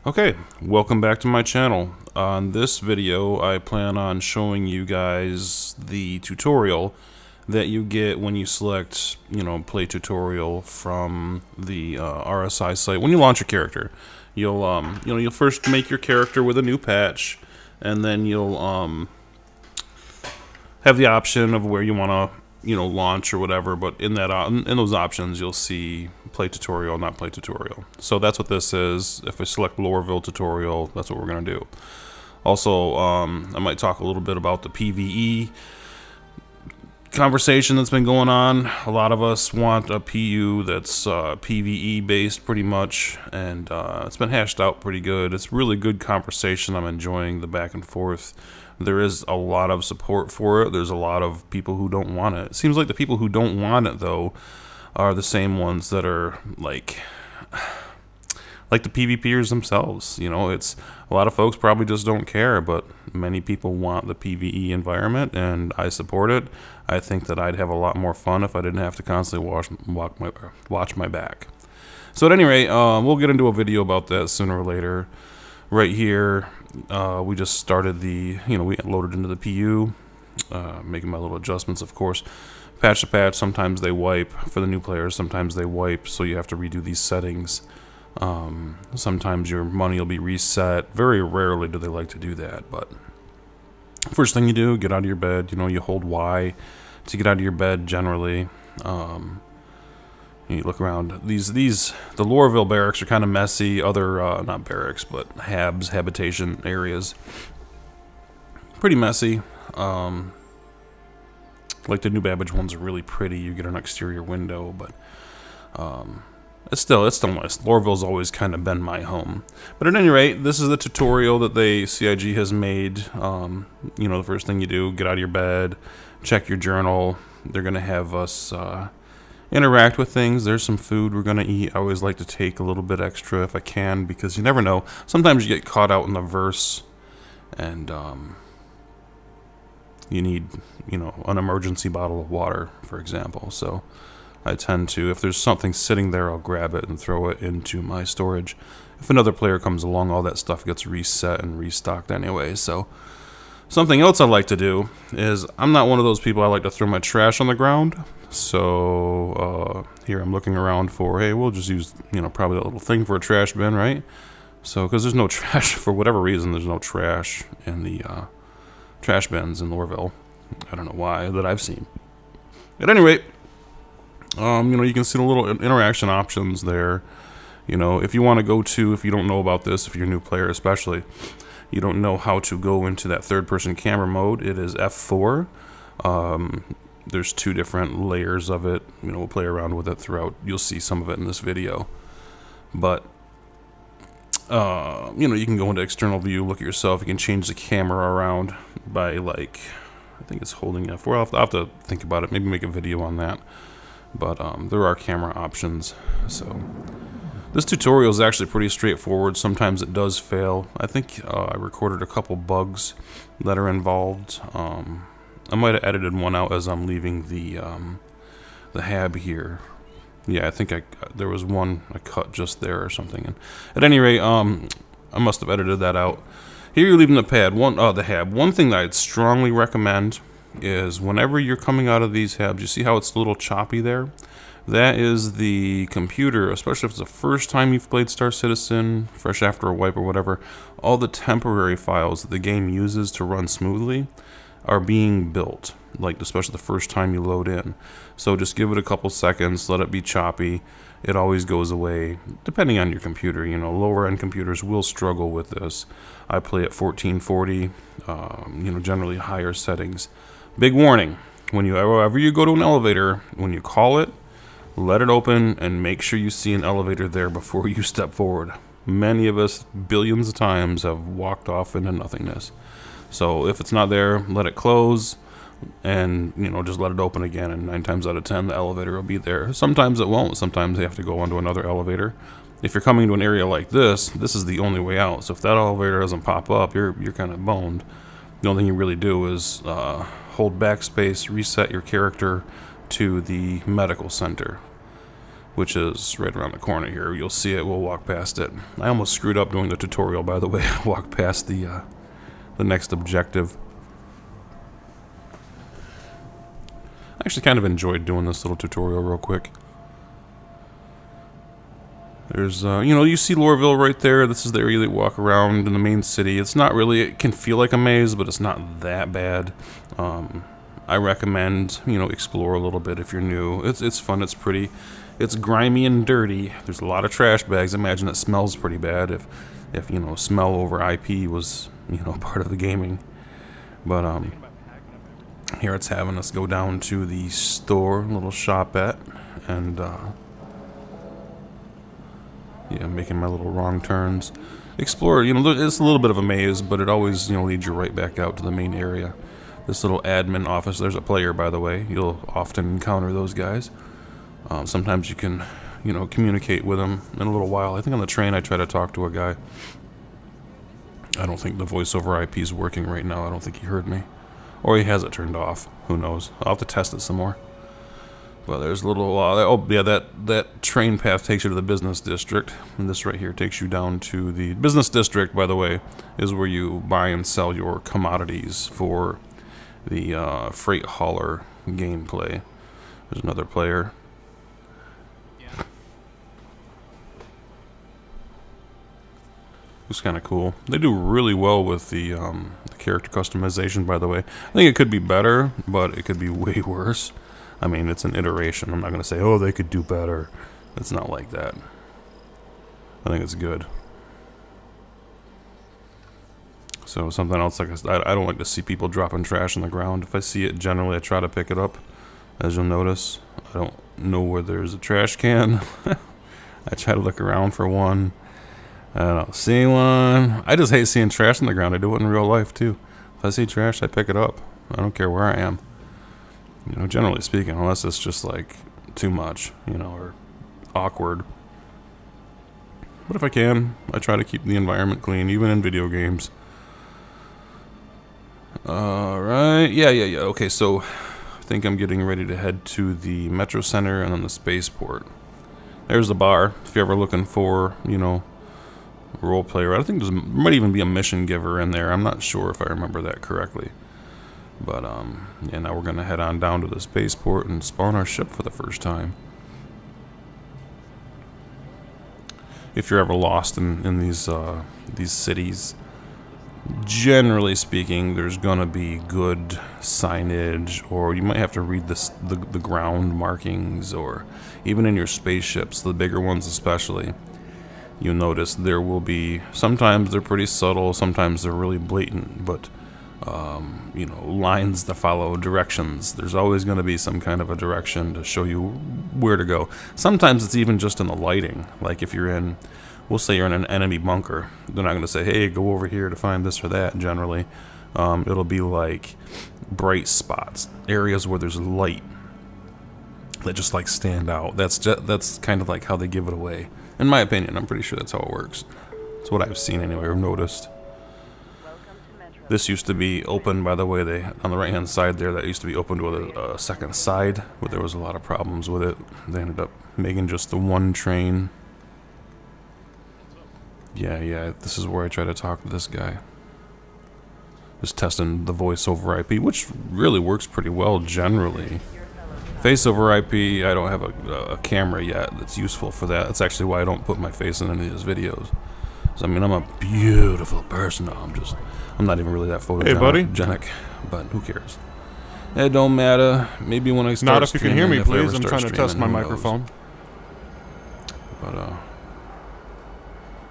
Okay, welcome back to my channel. On this video, I plan on showing you guys the tutorial that you get when you select, play tutorial from the RSI site. When you launch your character, you'll first make your character with a new patch, and then you'll have the option of where you want to launch or whatever, but in that in those options you'll see play tutorial, not play tutorial. So that's what this is. If I select Lorville tutorial, that's what we're going to do. Also, I might talk a little bit about the PvE conversation that's been going on. A lot of us want a PU that's PvE based pretty much, and it's been hashed out pretty good. It's really good conversation. I'm enjoying the back and forth. There is a lot of support for it. There's a lot of people who don't want it. It seems like the people who don't want it, though, are the same ones that are like the PvPers themselves. It's a lot of folks probably just don't care, but many people want the PvE environment, and I support it. I think that I'd have a lot more fun if I didn't have to constantly watch my back. So at any rate, we'll get into a video about that sooner or later. Right here, we just started we loaded into the PU, making my little adjustments, of course. Patch to patch, sometimes they wipe for the new players, sometimes they wipe, so you have to redo these settings. Sometimes your money will be reset. Very rarely do they like to do that, but first thing you do, get out of your bed. You hold Y to get out of your bed generally. You look around. The Lorville barracks are kind of messy. Other, not barracks, but habitation areas. Pretty messy. Like the New Babbage ones are really pretty. You get an exterior window, but it's still nice. Lorville's always kind of been my home. But at any rate, this is the tutorial that CIG has made. The first thing you do, get out of your bed, check your journal. They're gonna have us interact with things. There's some food we're gonna eat. I always like to take a little bit extra if I can, because you never know. Sometimes you get caught out in the verse, and you need an emergency bottle of water, for example. So I tend to, if there's something sitting there, I'll grab it and throw it into my storage. If another player comes along, all that stuff gets reset and restocked anyway. So something else I like to do is, I'm not one of those people. I like to throw my trash on the ground. So here I'm looking around for, hey, we'll just use probably that little thing for a trash bin, right? So because there's no trash, for whatever reason, there's no trash in the trash bins in Lorville. I don't know why, that I've seen. At any rate, you can see the little interaction options there. If you want to go to, if you don't know about this, if you're a new player especially, you don't know how to go into that third-person camera mode, it is F4. There's two different layers of it. We'll play around with it throughout. You'll see some of it in this video. But, you can go into external view, look at yourself. You can change the camera around by, I think it's holding F4. I'll have to think about it, maybe make a video on that. But there are camera options. So this tutorial is actually pretty straightforward. Sometimes it does fail. I think I recorded a couple bugs that are involved. I might have edited one out as I'm leaving the hab here. Yeah, I think there was one I cut just there or something. And at any rate, I must have edited that out. Here you're leaving the hab. One thing that I'd strongly recommend is, whenever you're coming out of these habs, you see how it's a little choppy there? That is the computer, especially if it's the first time you've played Star Citizen, fresh after a wipe or whatever. All the temporary files that the game uses to run smoothly are being built, especially the first time you load in. So just give it a couple seconds, let it be choppy. It always goes away, depending on your computer. Lower end computers will struggle with this. I play at 1440, generally higher settings. Big warning, whenever you go to an elevator, when you call it, let it open and make sure you see an elevator there before you step forward. Many of us, billions of times, have walked off into nothingness. So if it's not there, let it close, and just let it open again, and 9 times out of 10 the elevator will be there. Sometimes it won't. Sometimes they have to go onto another elevator. If you're coming to an area like this is the only way out. So if that elevator doesn't pop up, you're kind of boned. The only thing you really do is hold backspace, reset your character to the medical center. which is right around the corner here. You'll see it. We'll walk past it. I almost screwed up doing the tutorial, by the way. Walk past the next objective. I actually kind of enjoyed doing this little tutorial real quick. There's, you know, you see Lorville right there. This is the area they walk around in the main city. It's not really, it can feel like a maze, but it's not that bad. I recommend, you know, explore a little bit if you're new. It's fun, it's pretty. It's grimy and dirty. There's a lot of trash bags. I imagine it smells pretty bad if you know, smell over IP was, you know, part of the gaming. But, here it's having us go down to the store, little shop at, and, yeah, making my little wrong turns. Explore, you know, it's a little bit of a maze, but it always, you know, leads you right back out to the main area. This little admin office, there's a player, by the way. You'll often encounter those guys. Sometimes you can, you know, communicate with them in a little while. I think on the train I try to talk to a guy. I don't think the voice over IP is working right now. I don't think he heard me. Or he has it turned off. Who knows? I'll have to test it some more. Well, there's a little, oh yeah, that train path takes you to the business district, and this right here takes you down to the business district, by the way, is where you buy and sell your commodities for the freight hauler gameplay. There's another player. Yeah. Looks kind of cool. They do really well with the character customization, by the way. I think it could be better, but it could be way worse. I mean, it's an iteration. I'm not going to say, oh, they could do better. It's not like that. I think it's good. So something else, like I don't like to see people dropping trash on the ground. If I see it, generally I try to pick it up. As you'll notice, I don't know where there's a trash can. I try to look around for one. I don't see one. I just hate seeing trash on the ground. I do it in real life too. If I see trash, I pick it up. I don't care where I am. You know, generally speaking, unless it's just like too much, you know, or awkward. But if I can, I try to keep the environment clean, even in video games. Alright, yeah. Okay, so I think I'm getting ready to head to the Metro Center and then the spaceport. There's the bar, if you're ever looking for, you know, a role player. I think there might even be a mission giver in there. I'm not sure if I remember that correctly. But, yeah, now we're going to head on down to the spaceport and spawn our ship for the first time. If you're ever lost in these cities, generally speaking, there's going to be good signage, or you might have to read the ground markings, or even in your spaceships, the bigger ones especially. You'll notice there will be, sometimes they're pretty subtle, sometimes they're really blatant, but you know, lines to follow, directions. There's always going to be some kind of a direction to show you where to go. Sometimes it's even just in the lighting. Like if you're in, we'll say you're in an enemy bunker, they're not going to say, hey, go over here to find this or that, generally. It'll be like bright spots, areas where there's light that just like stand out. That's kind of like how they give it away. In my opinion, I'm pretty sure that's how it works. That's what I've seen anyway, or noticed. This used to be open, by the way, on the right hand side there, that used to be open to a second side, but there was a lot of problems with it. They ended up making just the one train. Yeah, this is where I try to talk to this guy. Just testing the voice over IP, which really works pretty well generally. Face over IP, I don't have a camera yet that's useful for that. That's actually why I don't put my face in any of these videos. I mean, I'm a beautiful person now. I'm not even really that photogenic, but who cares? It don't matter. Maybe when I start Not if you can hear me, please. I'm trying to test my microphone. But,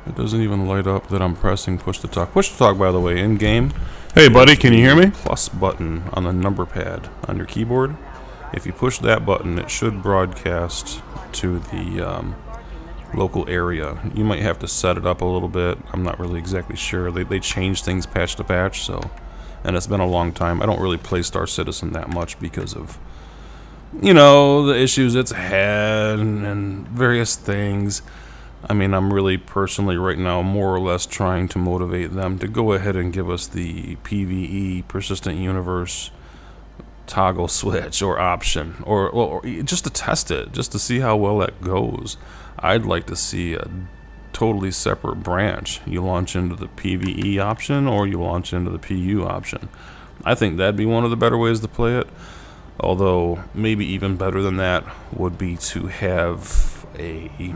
it doesn't even light up that I'm pressing push to talk. Push to talk, by the way, in game. Hey, buddy, can you hear me? Plus button on the number pad on your keyboard. If you push that button, it should broadcast to the local area. You might have to set it up a little bit. I'm not really exactly sure. They change things patch to patch, so, and it's been a long time. I don't really play Star Citizen that much because of, you know, the issues it's had and various things. I mean, I'm really personally right now more or less trying to motivate them to go ahead and give us the PvE, Persistent Universe, toggle switch or option, or just to test it, just to see how well that goes. I'd like to see a totally separate branch. You launch into the PvE option or you launch into the PU option. I think that'd be one of the better ways to play it. Although maybe even better than that would be to have a,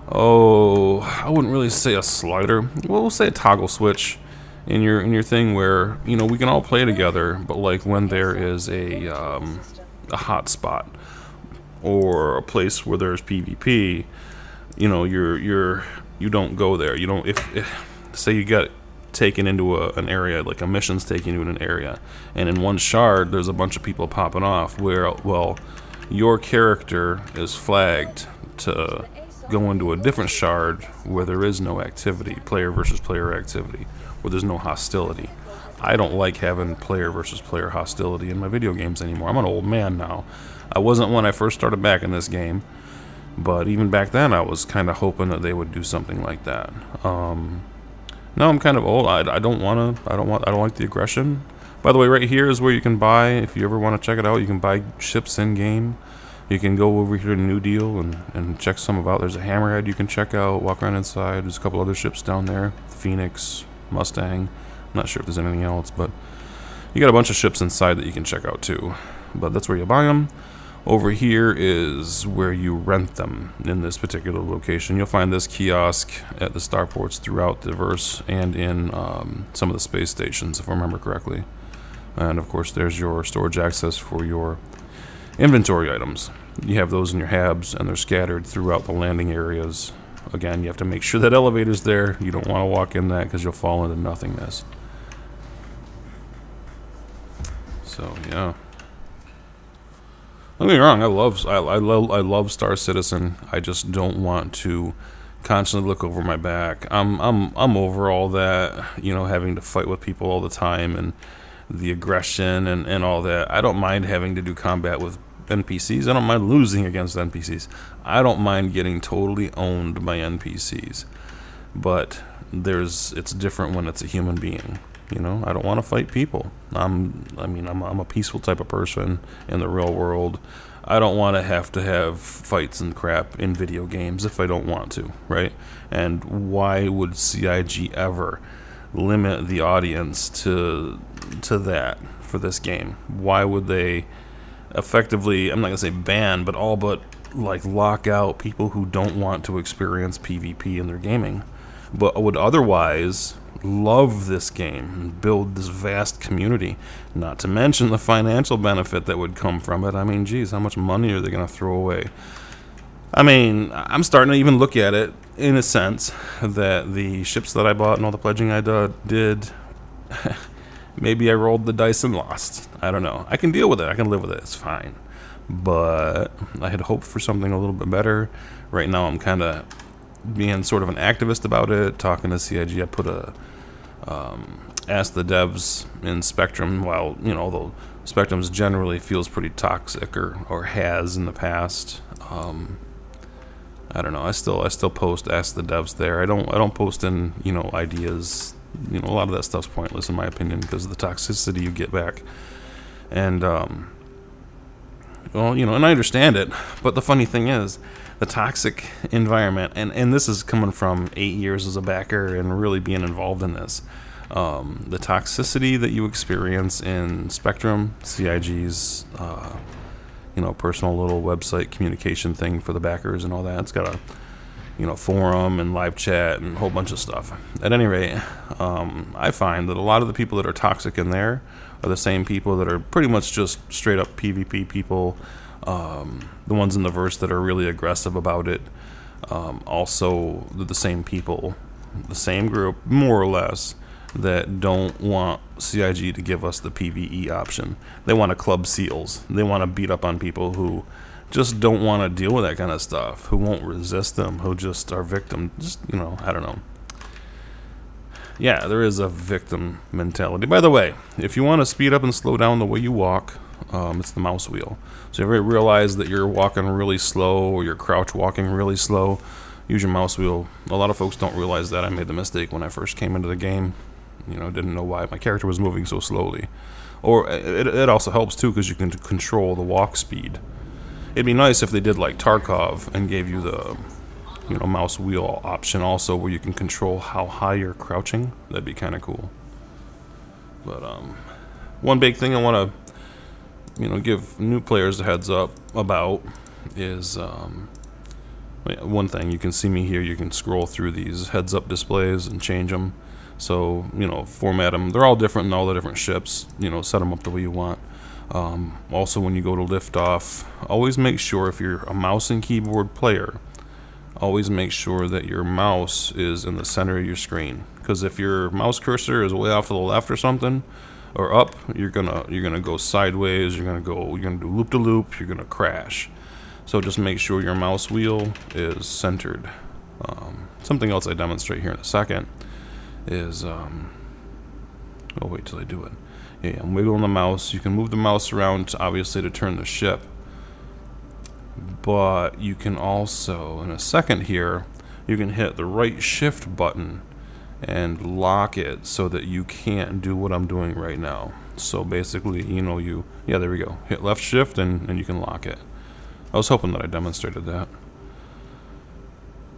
I wouldn't really say a slider. Well, we'll say a toggle switch in your thing where, you know, we can all play together, but like when there is a hot spot or a place where there's PvP, you know, you don't go there. You don't, if say you got taken into an area, like a mission's taking you in an area, and in one shard there's a bunch of people popping off, where, well, your character is flagged to go into a different shard where there is no activity, player versus player activity, where there's no hostility. I don't like having player versus player hostility in my video games anymore. I'm an old man now. I wasn't when I first started back in this game, but even back then I was kind of hoping that they would do something like that. Now I'm kind of old. I don't like the aggression. By the way, right here is where you can buy, if you ever want to check it out, you can buy ships in game. You can go over here to New Deal and check some of out. There's a Hammerhead you can check out, walk around inside. There's a couple other ships down there. Phoenix, Mustang. I'm not sure if there's anything else, but you got a bunch of ships inside that you can check out too. But that's where you buy them. Over here is where you rent them in this particular location. You'll find this kiosk at the starports throughout the verse and in some of the space stations, if I remember correctly. And of course there's your storage access for your inventory items. You have those in your habs and they're scattered throughout the landing areas. Again, you have to make sure that elevator's there. You don't want to walk in that because you'll fall into nothingness. So yeah. Don't get me wrong, I love Star Citizen. I just don't want to constantly look over my back. I'm over all that, you know, having to fight with people all the time and the aggression and all that. I don't mind having to do combat with NPCs. I don't mind losing against NPCs. I don't mind getting totally owned by NPCs. But it's different when it's a human being. You know, I don't want to fight people. I'm a peaceful type of person in the real world. I don't want to have fights and crap in video games if I don't want to, right? And why would CIG ever limit the audience to that for this game? Why would they effectively, I'm not gonna say ban, but all but like lock out people who don't want to experience PvP in their gaming, but would otherwise love this game and build this vast community, not to mention the financial benefit that would come from it. I mean, geez, how much money are they going to throw away? I mean, I'm starting to even look at it in a sense that the ships that I bought and all the pledging I did maybe I rolled the dice and lost. I don't know. I can deal with it. I can live with it. It's fine. But I had hoped for something a little bit better. Right now I'm kind of being sort of an activist about it, talking to CIG. I put a ask the devs in Spectrum, while, you know, although Spectrum's generally feels pretty toxic or has in the past. I don't know. I still post ask the devs there. I don't post in, you know, ideas. You know, a lot of that stuff's pointless in my opinion because of the toxicity you get back. And well, you know, and I understand it, but the funny thing is, the toxic environment, and this is coming from 8 years as a backer and really being involved in this, the toxicity that you experience in Spectrum, CIG's, you know, personal little website communication thing for the backers and all that. It's got a, you know, forum and live chat and a whole bunch of stuff. At any rate, I find that a lot of the people that are toxic in there are the same people that are pretty much just straight up PvP people. The ones in the verse that are really aggressive about it, also the same people, the same group, more or less, that don't want CIG to give us the PvE option. They want to club seals. They want to beat up on people who just don't want to deal with that kind of stuff, who won't resist them, who just are victim. Just, you know, I don't know. Yeah, there is a victim mentality. By the way, if you want to speed up and slow down the way you walk, it's the mouse wheel. So if you realize that you're walking really slow or you're crouch walking really slow, use your mouse wheel. A lot of folks don't realize that. I made the mistake when I first came into the game. You know, didn't know why my character was moving so slowly. Or it also helps too because you can control the walk speed. It'd be nice if they did like Tarkov and gave you the, you know, mouse wheel option also, where you can control how high you're crouching. That'd be kind of cool. But one big thing I want to, you know, give new players a heads up about is one thing. You can see me here. You can scroll through these heads up displays and change them. So, you know, format them. They're all different in all the different ships. You know, set them up the way you want. Also, when you go to lift off, always make sure, if you're a mouse and keyboard player, always make sure that your mouse is in the center of your screen. Because if your mouse cursor is way off to the left or something, or up, you're gonna go sideways. You're gonna do loop to loop. You're gonna crash. So just make sure your mouse wheel is centered. Something else I demonstrate here in a second is, I'll wait till I do it. Yeah, I'm wiggling the mouse. You can move the mouse around, obviously, to turn the ship. But you can also, in a second here, you can hit the right shift button and lock it so that you can't do what I'm doing right now. So basically, you know, yeah, there we go. Hit left shift and you can lock it. I was hoping that I demonstrated that.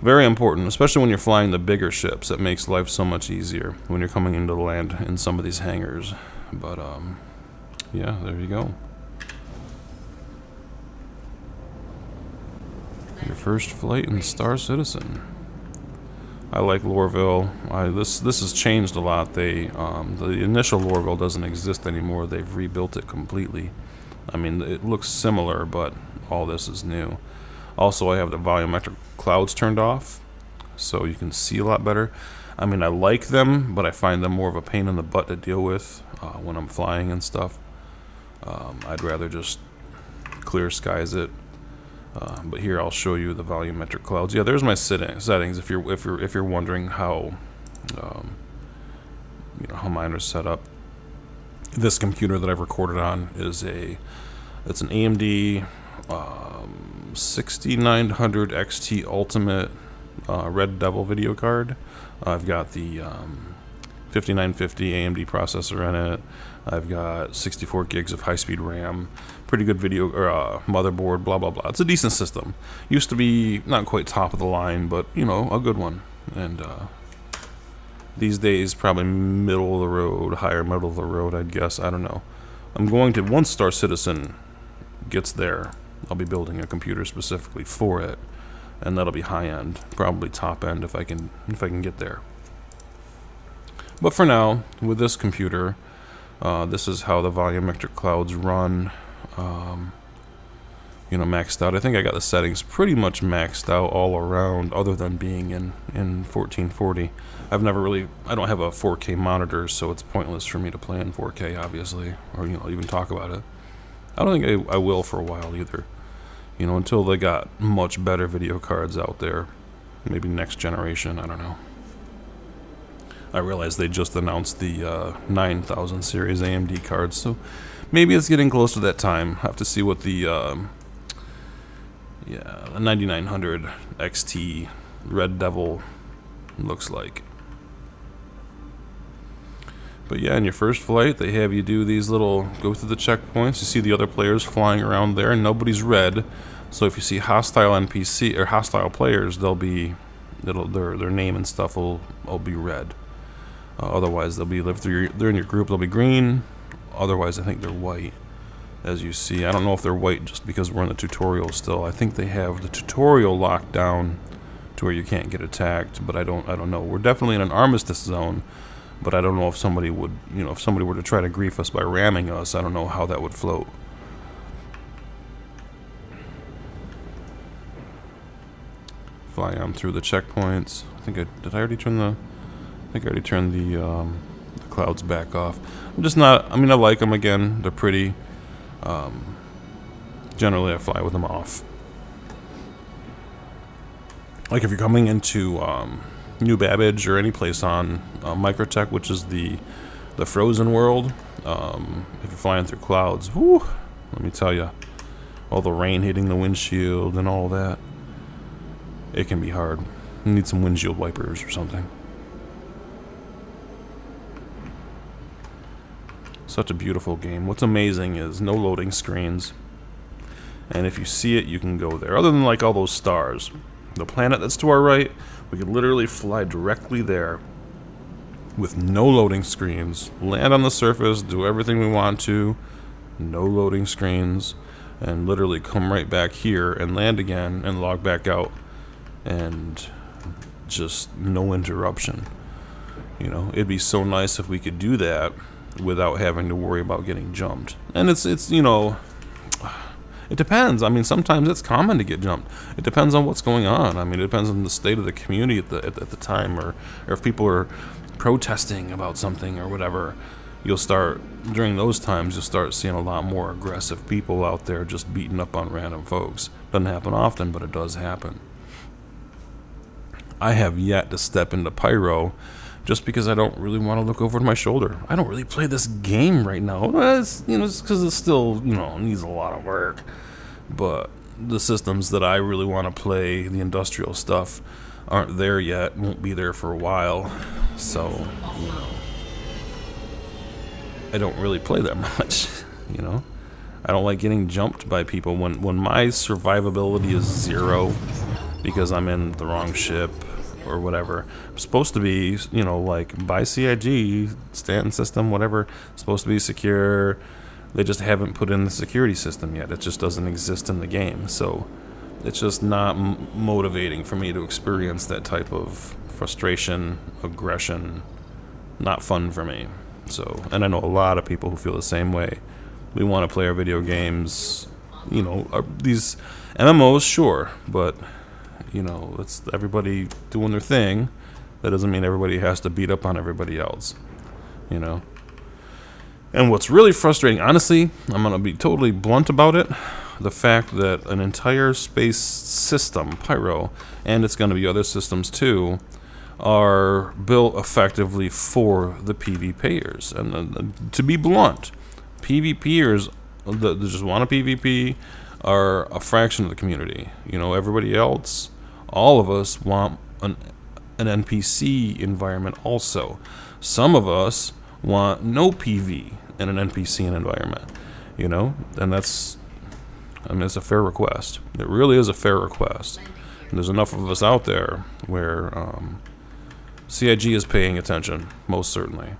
Very important, especially when you're flying the bigger ships. It makes life so much easier when you're coming into the land in some of these hangars. But, yeah, there you go. Your first flight in Star Citizen. I like Lorville. This has changed a lot. The initial Lorville doesn't exist anymore. They've rebuilt it completely. I mean, it looks similar, but all this is new. Also, I have the volumetric clouds turned off, so you can see a lot better. I mean, I like them, but I find them more of a pain in the butt to deal with when I'm flying and stuff. I'd rather just clear skies it. But here I'll show you the volumetric clouds. Yeah, there's my settings. If you're wondering how, you know, how mine are set up. This computer that I've recorded on is it's an AMD 6900 XT Ultimate Red Devil video card. I've got the 5950 AMD processor in it. I've got 64 gigs of high-speed RAM, pretty good video motherboard, blah blah blah. It's a decent system. Used to be not quite top of the line, but you know, a good one. And these days, probably middle of the road, higher middle of the road, I'd guess. I don't know. I'm going to, once Star Citizen gets there, I'll be building a computer specifically for it, and that'll be high end, probably top end if I can get there. But for now, with this computer, this is how the volumetric clouds run. You know, maxed out. I think I got the settings pretty much maxed out all around, other than being in 1440. I've never really, I don't have a 4K monitor, so it's pointless for me to play in 4K, obviously, or, you know, even talk about it. I don't think I will for a while either. You know, until they got much better video cards out there. Maybe next generation, I don't know. I realize they just announced the 9000 series AMD cards, so maybe it's getting close to that time. Have to see what the 9900 XT Red Devil looks like. But yeah, in your first flight, they have you do these little, go through the checkpoints. You see the other players flying around there, and nobody's red. So if you see hostile NPC or hostile players, they'll be, their name and stuff will be red. Otherwise, they'll be they're in your group. They'll be green. Otherwise, I think they're white, as you see. I don't know if they're white just because we're in the tutorial still. I think they have the tutorial locked down to where you can't get attacked, but I don't know. We're definitely in an armistice zone, but I don't know if somebody would, you know, if somebody were to try to grief us by ramming us, I don't know how that would float. Fly on through the checkpoints. I already turned the clouds back off. I'm just not, I mean, I like them again. They're pretty. Generally, I fly with them off. Like if you're coming into New Babbage or any place on Microtech, which is the frozen world, if you're flying through clouds, whoo, let me tell you, all the rain hitting the windshield and all that, it can be hard. You need some windshield wipers or something. Such a beautiful game. What's amazing is no loading screens. And if you see it, you can go there. Other than like all those stars. The planet that's to our right, we could literally fly directly there with no loading screens. Land on the surface, do everything we want to. No loading screens. And literally come right back here and land again and log back out. And just no interruption. You know, it'd be so nice if we could do that without having to worry about getting jumped. And it's you know, it depends. I mean, sometimes it's common to get jumped. It depends on what's going on. I mean, it depends on the state of the community at the time, or if people are protesting about something or whatever. You'll start, during those times, you'll start seeing a lot more aggressive people out there just beating up on random folks. Doesn't happen often, but it does happen. I have yet to step into Pyro just because I don't really want to look over my shoulder. I don't really play this game right now. It's, you know, it's because it still, you know, needs a lot of work. But the systems that I really want to play, the industrial stuff, aren't there yet. Won't be there for a while. So, you know, I don't really play that much, you know. I don't like getting jumped by people when my survivability is 0 because I'm in the wrong ship or whatever. I'm supposed to be, you know, like by CIG, Stanton system, whatever, supposed to be secure. They just haven't put in the security system yet. It just doesn't exist in the game. So it's just not motivating for me to experience that type of frustration, aggression. Not fun for me. So, and I know a lot of people who feel the same way. We want to play our video games, you know, these MMOs, sure, but, you know, it's everybody doing their thing. That doesn't mean everybody has to beat up on everybody else, you know. And what's really frustrating, honestly, I'm going to be totally blunt about it, the fact that an entire space system, Pyro, and it's going to be other systems too, are built effectively for the PvPers. And to be blunt, PvPers that just want a PvP are a fraction of the community. You know, everybody else, all of us want an NPC environment also. Some of us want no PV in an NPC environment, you know, and that's, I mean, it's a fair request. It really is a fair request. And there's enough of us out there where CIG is paying attention, most certainly.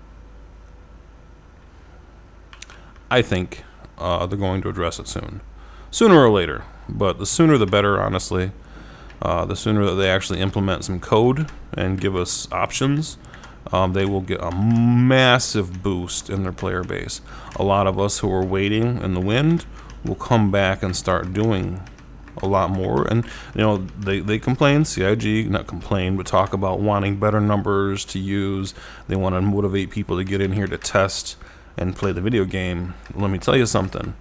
I think they're going to address it soon. Sooner or later, but the sooner the better, honestly. The sooner that they actually implement some code and give us options, they will get a massive boost in their player base. A lot of us who are waiting in the wind will come back and start doing a lot more. And you know, they complain, CIG, not complain, but talk about wanting better numbers to use. They want to motivate people to get in here to test and play the video game. Let me tell you something.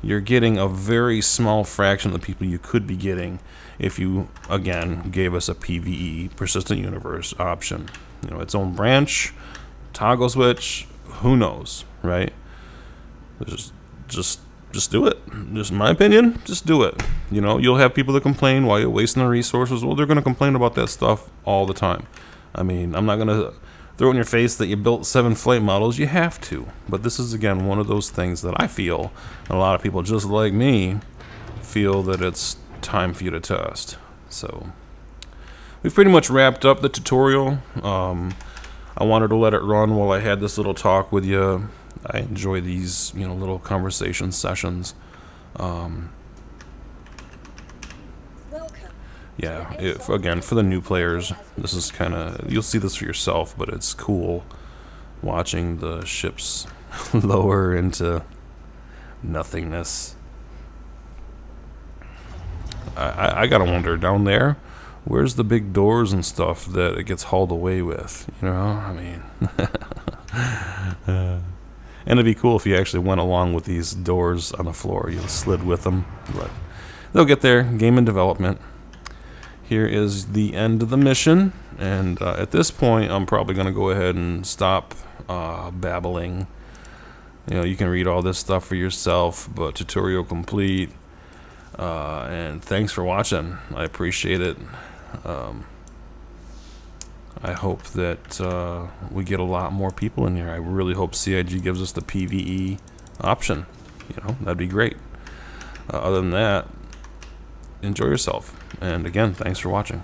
You're getting a very small fraction of the people you could be getting if you, again, gave us a PvE, persistent universe option. You know, its own branch, toggle switch, who knows, right? Just do it. Just my opinion, just do it. You know, you'll have people that complain while you're wasting their resources. Well, they're going to complain about that stuff all the time. I mean, I'm not going to throw in your face that you built 7 flight models. You have to. But this is, again, one of those things that I feel, and a lot of people just like me, feel that it's time for you to test. So, we've pretty much wrapped up the tutorial. I wanted to let it run while I had this little talk with you. I enjoy these, you know, little conversation sessions. Yeah, again, for the new players, this is kind of, you'll see this for yourself, but it's cool watching the ships lower into nothingness. I gotta wonder, down there, where's the big doors and stuff that it gets hauled away with? You know, I mean... And it'd be cool if you actually went along with these doors on the floor. You slid with them, but they'll get there. Game in development. Here is the end of the mission, and at this point, I'm probably going to go ahead and stop babbling. You know, you can read all this stuff for yourself, but tutorial complete. And thanks for watching. I appreciate it. I hope that we get a lot more people in here. I really hope CIG gives us the PvE option. You know, that'd be great. Other than that, enjoy yourself. And again, thanks for watching.